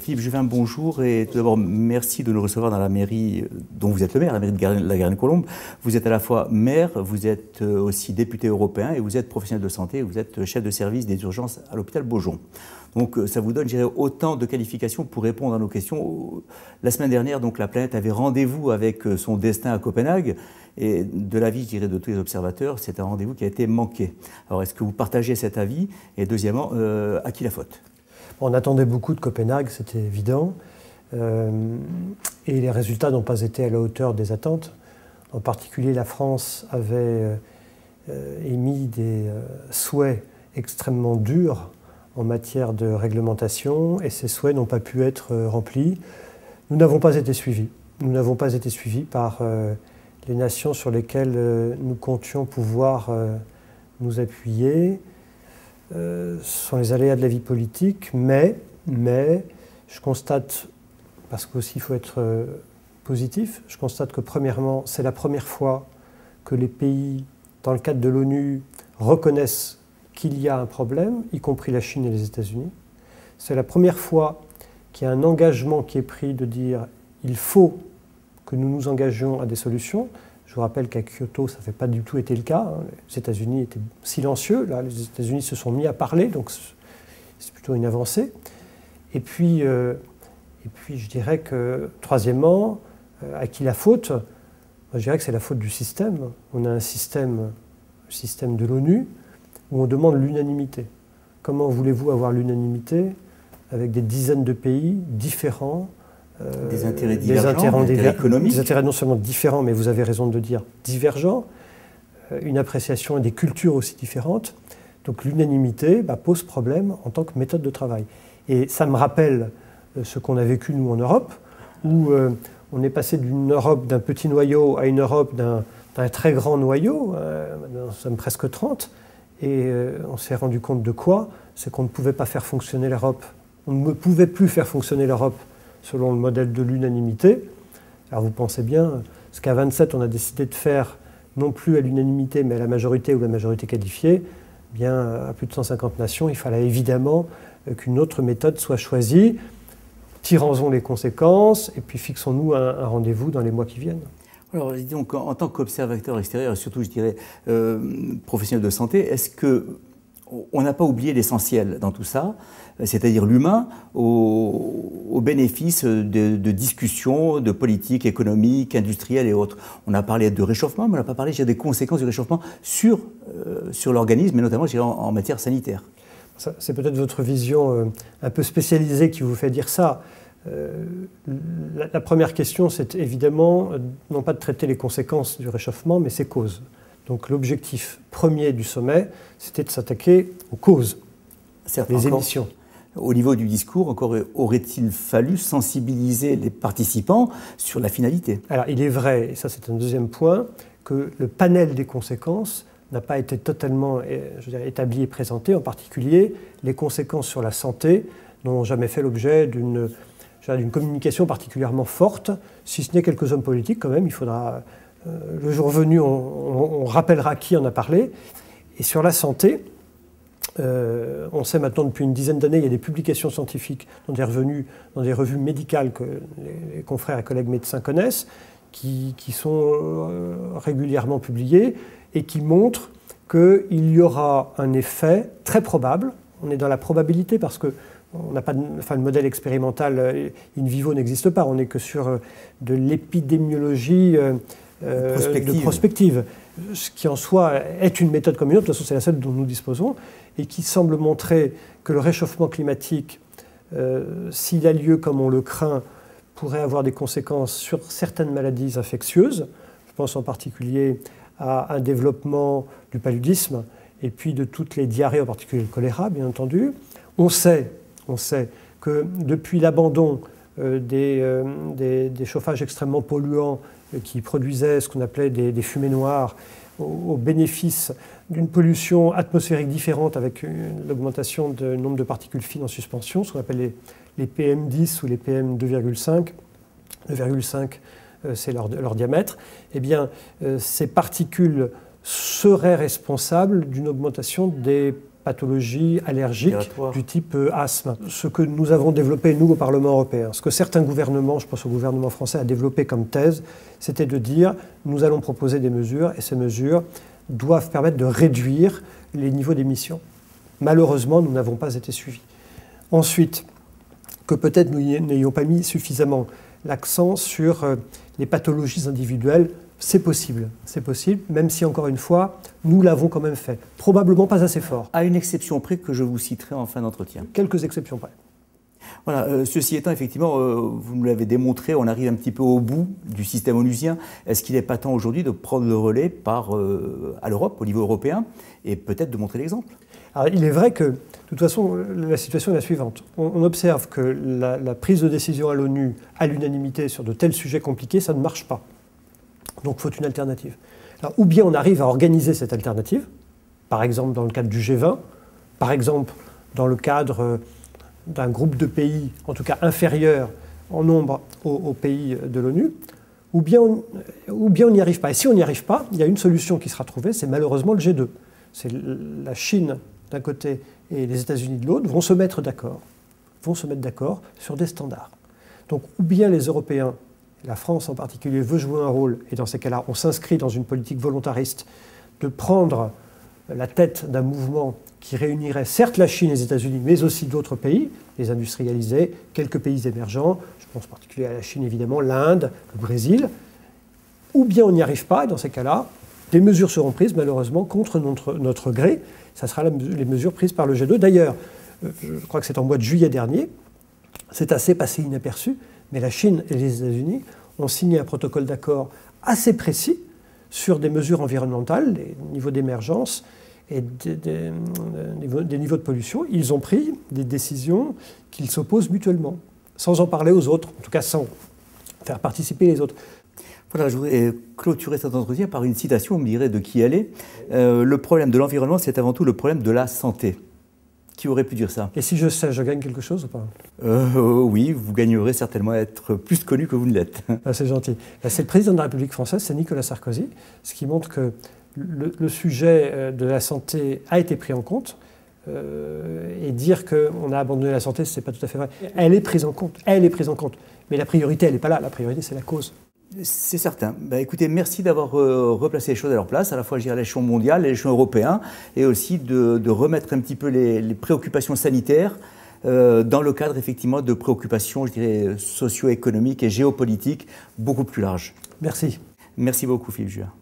Philippe Juvin, bonjour et tout d'abord merci de nous recevoir dans la mairie dont vous êtes le maire, la mairie de la Garenne-Colombes. Vous êtes à la fois maire, vous êtes aussi député européen et vous êtes professionnel de santé, vous êtes chef de service des urgences à l'hôpital Beaujon. Donc ça vous donne, je dirais, autant de qualifications pour répondre à nos questions. La semaine dernière, donc, la planète avait rendez-vous avec son destin à Copenhague et de l'avis, je dirais, de tous les observateurs, c'est un rendez-vous qui a été manqué. Alors est-ce que vous partagez cet avis? Et deuxièmement, à qui la faute? On attendait beaucoup de Copenhague, c'était évident, et les résultats n'ont pas été à la hauteur des attentes. En particulier, la France avait émis des souhaits extrêmement durs en matière de réglementation, et ces souhaits n'ont pas pu être remplis. Nous n'avons pas été suivis. Nous n'avons pas été suivis par les nations sur lesquelles nous comptions pouvoir nous appuyer. Ce sont les aléas de la vie politique, mais je constate, parce qu'aussi il faut être positif, je constate que premièrement, c'est la première fois que les pays, dans le cadre de l'ONU, reconnaissent qu'il y a un problème, y compris la Chine et les États-Unis. C'est la première fois qu'il y a un engagement qui est pris de dire il faut que nous nous engagions à des solutions. Je vous rappelle qu'à Kyoto, ça n'avait pas du tout été le cas. Les États-Unis étaient silencieux. Là, les États-Unis se sont mis à parler, donc c'est plutôt une avancée. Et puis, je dirais que, troisièmement, à qui la faute? Moi, je dirais que c'est la faute du système. On a un système, le système de l'ONU, où on demande l'unanimité. Comment voulez-vous avoir l'unanimité avec des dizaines de pays différents? Des intérêts divergents, des intérêts économiques. Des intérêts non seulement différents, mais vous avez raison de dire divergents, une appréciation des cultures aussi différentes. Donc l'unanimité pose problème en tant que méthode de travail. Et ça me rappelle ce qu'on a vécu nous en Europe, où on est passé d'une Europe d'un petit noyau à une Europe d'un très grand noyau, nous sommes presque 30, et on s'est rendu compte de quoi? C'est qu'on ne pouvait pas faire fonctionner l'Europe. On ne pouvait plus faire fonctionner l'Europe selon le modèle de l'unanimité. Alors vous pensez bien, ce qu'à 27 on a décidé de faire, non plus à l'unanimité, mais à la majorité ou la majorité qualifiée, bien à plus de 150 nations, il fallait évidemment qu'une autre méthode soit choisie. Tirons-en les conséquences et puis fixons-nous un rendez-vous dans les mois qui viennent. Alors, donc, en tant qu'observateur extérieur, et surtout, je dirais, professionnel de santé, est-ce qu'on n'a pas oublié l'essentiel dans tout ça, c'est-à-dire l'humain, au bénéfice de discussions, de politiques économiques, industrielles et autres? On a parlé de réchauffement, mais on n'a pas parlé des conséquences du réchauffement sur l'organisme, et notamment en matière sanitaire. C'est peut-être votre vision un peu spécialisée qui vous fait dire ça. La première question, c'est évidemment, non pas de traiter les conséquences du réchauffement, mais ses causes. Donc l'objectif premier du sommet, c'était de s'attaquer aux causes, les émissions. Au niveau du discours, encore aurait-il fallu sensibiliser les participants sur la finalité? Alors il est vrai, et ça c'est un deuxième point, que le panel des conséquences n'a pas été totalement établi et présenté. En particulier, les conséquences sur la santé n'ont jamais fait l'objet d'une communication particulièrement forte, si ce n'est quelques hommes politiques quand même. Il faudra, le jour venu, on rappellera qui en a parlé. Et sur la santé, on sait maintenant depuis une dizaine d'années, il y a des publications scientifiques dans des revues médicales que les confrères et collègues médecins connaissent, qui sont régulièrement publiées et qui montrent qu'il y aura un effet très probable. On est dans la probabilité parce que on n'a pas le modèle expérimental in vivo n'existe pas, on n'est que sur de l'épidémiologie de prospective, ce qui en soi est une méthode comme une autre, de toute façon c'est la seule dont nous disposons, et qui semble montrer que le réchauffement climatique, s'il a lieu comme on le craint, pourrait avoir des conséquences sur certaines maladies infectieuses. Je pense en particulier à un développement du paludisme et puis de toutes les diarrhées, en particulier le choléra, bien entendu. On sait que depuis l'abandon des chauffages extrêmement polluants qui produisaient ce qu'on appelait des fumées noires au bénéfice d'une pollution atmosphérique différente avec l'augmentation du nombre de particules fines en suspension, ce qu'on appelle les PM10 ou les PM2,5. 2,5, c'est leur diamètre. Eh bien, ces particules seraient responsables d'une augmentation des pathologies allergiques du type asthme. Ce que nous avons développé, nous, au Parlement européen, ce que certains gouvernements, je pense au gouvernement français, a développé comme thèse, c'était de dire nous allons proposer des mesures et ces mesures doivent permettre de réduire les niveaux d'émissions. Malheureusement, nous n'avons pas été suivis. Ensuite, que peut-être nous n'ayons pas mis suffisamment l'accent sur les pathologies individuelles, c'est possible, même si, encore une fois, nous l'avons quand même fait. Probablement pas assez fort. À une exception près que je vous citerai en fin d'entretien. Quelques exceptions près. Voilà, ceci étant, effectivement, vous nous l'avez démontré, on arrive un petit peu au bout du système onusien. Est-ce qu'il n'est pas temps aujourd'hui de prendre le relais à l'Europe, au niveau européen, et peut-être de montrer l'exemple? Alors, il est vrai que, de toute façon, la situation est la suivante. On observe que la prise de décision à l'ONU, à l'unanimité, sur de tels sujets compliqués, ça ne marche pas. Donc, il faut une alternative. Alors, ou bien on arrive à organiser cette alternative, par exemple dans le cadre du G20, par exemple dans le cadre d'un groupe de pays, en tout cas inférieur en nombre aux pays de l'ONU, ou bien on n'y arrive pas. Et si on n'y arrive pas, il y a une solution qui sera trouvée, c'est malheureusement le G2. C'est la Chine d'un côté et les États-Unis de l'autre vont se mettre d'accord sur des standards. Donc, ou bien les Européens, la France en particulier, veut jouer un rôle, et dans ces cas-là, on s'inscrit dans une politique volontariste de prendre la tête d'un mouvement qui réunirait certes la Chine et les États-Unis, mais aussi d'autres pays, les industrialisés, quelques pays émergents, je pense en particulier à la Chine évidemment, l'Inde, le Brésil, ou bien on n'y arrive pas, et dans ces cas-là, des mesures seront prises malheureusement contre notre gré, ça sera les mesures prises par le G2. D'ailleurs, je crois que c'est en mois de juillet dernier, c'est assez passé inaperçu, mais la Chine et les États-Unis ont signé un protocole d'accord assez précis sur des mesures environnementales, des niveaux d'émergence et des niveaux de pollution. Ils ont pris des décisions qu'ils s'opposent mutuellement, sans en parler aux autres, en tout cas sans faire participer les autres. Voilà, je voudrais clôturer cet entretien par une citation, on me dirait de qui elle est. Le problème de l'environnement, c'est avant tout le problème de la santé. Qui aurait pu dire ça? Et si je sais, je gagne quelque chose ou pas? Oui, vous gagnerez certainement à être plus connu que vous ne l'êtes. Ah, c'est gentil. C'est le président de la République française, c'est Nicolas Sarkozy, ce qui montre que le sujet de la santé a été pris en compte. Et dire qu'on a abandonné la santé, ce n'est pas tout à fait vrai. Elle est prise en compte, Mais la priorité, elle n'est pas là. La priorité, c'est la cause. C'est certain. Écoutez, merci d'avoir replacé les choses à leur place, à la fois à l'échelon mondial, à l'échelon européen, et aussi de remettre un petit peu les préoccupations sanitaires dans le cadre effectivement de préoccupations, je dirais, socio-économiques et géopolitiques beaucoup plus larges. Merci. Merci beaucoup, Philippe Juin.